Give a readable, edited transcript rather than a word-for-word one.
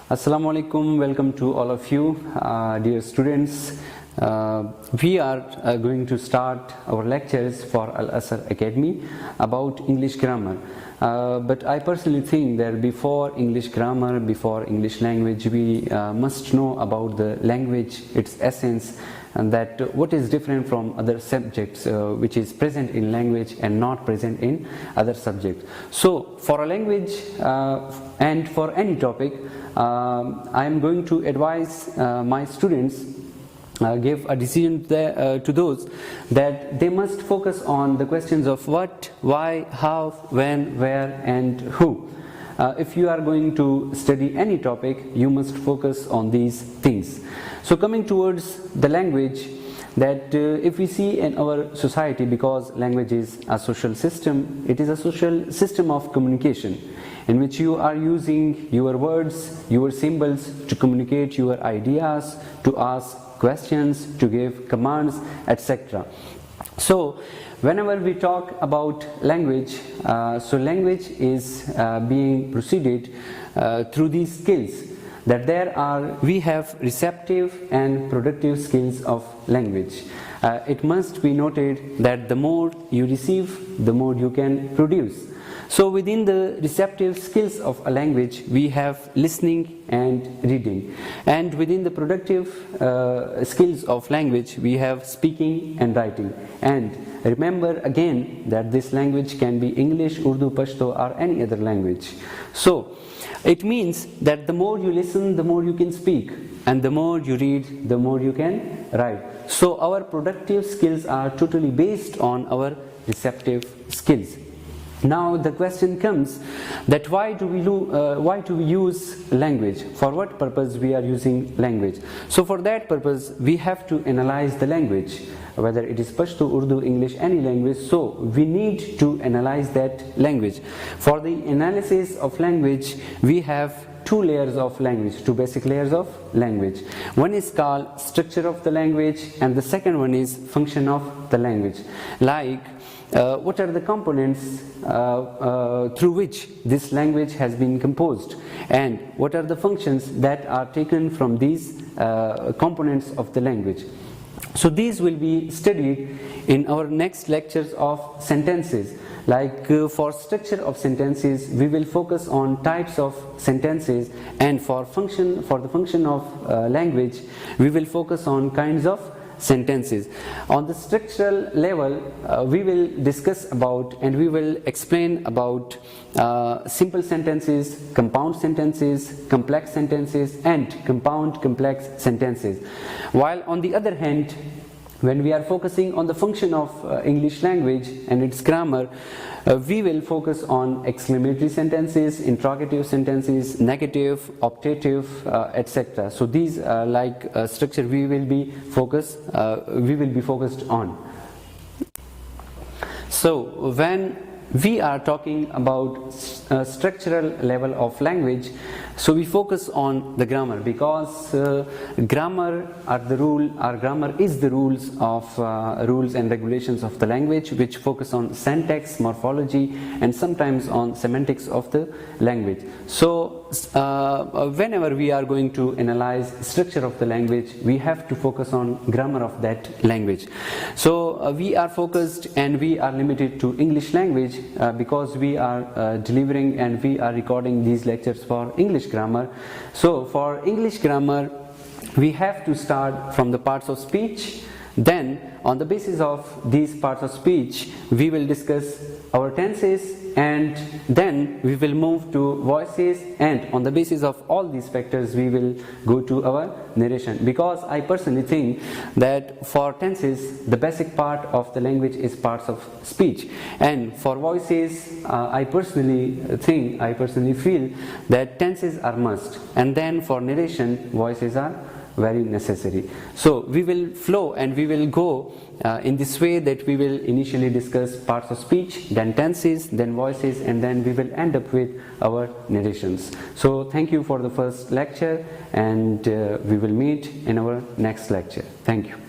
Assalamu alaikum, welcome to all of you, dear students. We are going to start our lectures for Al-Asr Academy about English grammar. But I personally think that before English grammar, before English language, we must know about the language, its essence, and that what is different from other subjects which is present in language and not present in other subjects. So for a language and for any topic, I am going to advise my students, give a decision to those that they must focus on the questions of what, why, how, when, where and who. If you are going to study any topic, you must focus on these things. So coming towards the language, that if we see in our society, because language is a social system, it is a social system of communication in which you are using your words, your symbols to communicate your ideas, to ask questions, to give commands, etc. So whenever we talk about language, so language is being proceeded through these skills, that we have receptive and productive skills of language. It must be noted that the more you receive, the more you can produce. So within the receptive skills of a language, we have listening and reading, and within the productive skills of language, we have speaking and writing. And remember again that this language can be English, Urdu, Pashto or any other language. So it means that the more you listen, the more you can speak, and the more you read, the more you can write. So our productive skills are totally based on our receptive skills. Now the question comes that why do we use language? For what purpose we are using language? So for that purpose we have to analyze the language, whether it is Pashto, Urdu, English, any language. So we need to analyze that language. For the analysis of language, we have two layers of language, two basic layers of language. One is called structure of the language, and the second one is function of the language. Like what are the components through which this language has been composed, and what are the functions that are taken from these components of the language. So these will be studied in our next lectures of sentences. Like for structure of sentences, we will focus on types of sentences, and for the function of language, we will focus on kinds of sentences. On the structural level, we will discuss about and we will explain about simple sentences, compound sentences, complex sentences and compound complex sentences. While on the other hand, when we are focusing on the function of English language and its grammar, we will focus on exclamatory sentences, interrogative sentences, negative, optative, etc. So these structure we will be focused on. So when we are talking about structural level of language, so we focus on the grammar, because grammar is the rules and regulations of the language, which focus on syntax, morphology and sometimes on semantics of the language. So whenever we are going to analyze structure of the language, we have to focus on grammar of that language. So we are focused and we are limited to English language because we are delivering and we are recording these lectures for English grammar. So for English grammar, we have to start from the parts of speech. Then on the basis of these parts of speech, we will discuss our tenses, and then we will move to voices, and on the basis of all these factors we will go to our narration. Because I personally think that for tenses, the basic part of the language is parts of speech, and for voices, I personally feel that tenses are must, and then for narration, voices are very necessary. So we will flow and we will go in this way, that we will initially discuss parts of speech, then tenses, then voices, and then we will end up with our narrations. So thank you for the first lecture, and we will meet in our next lecture. Thank you.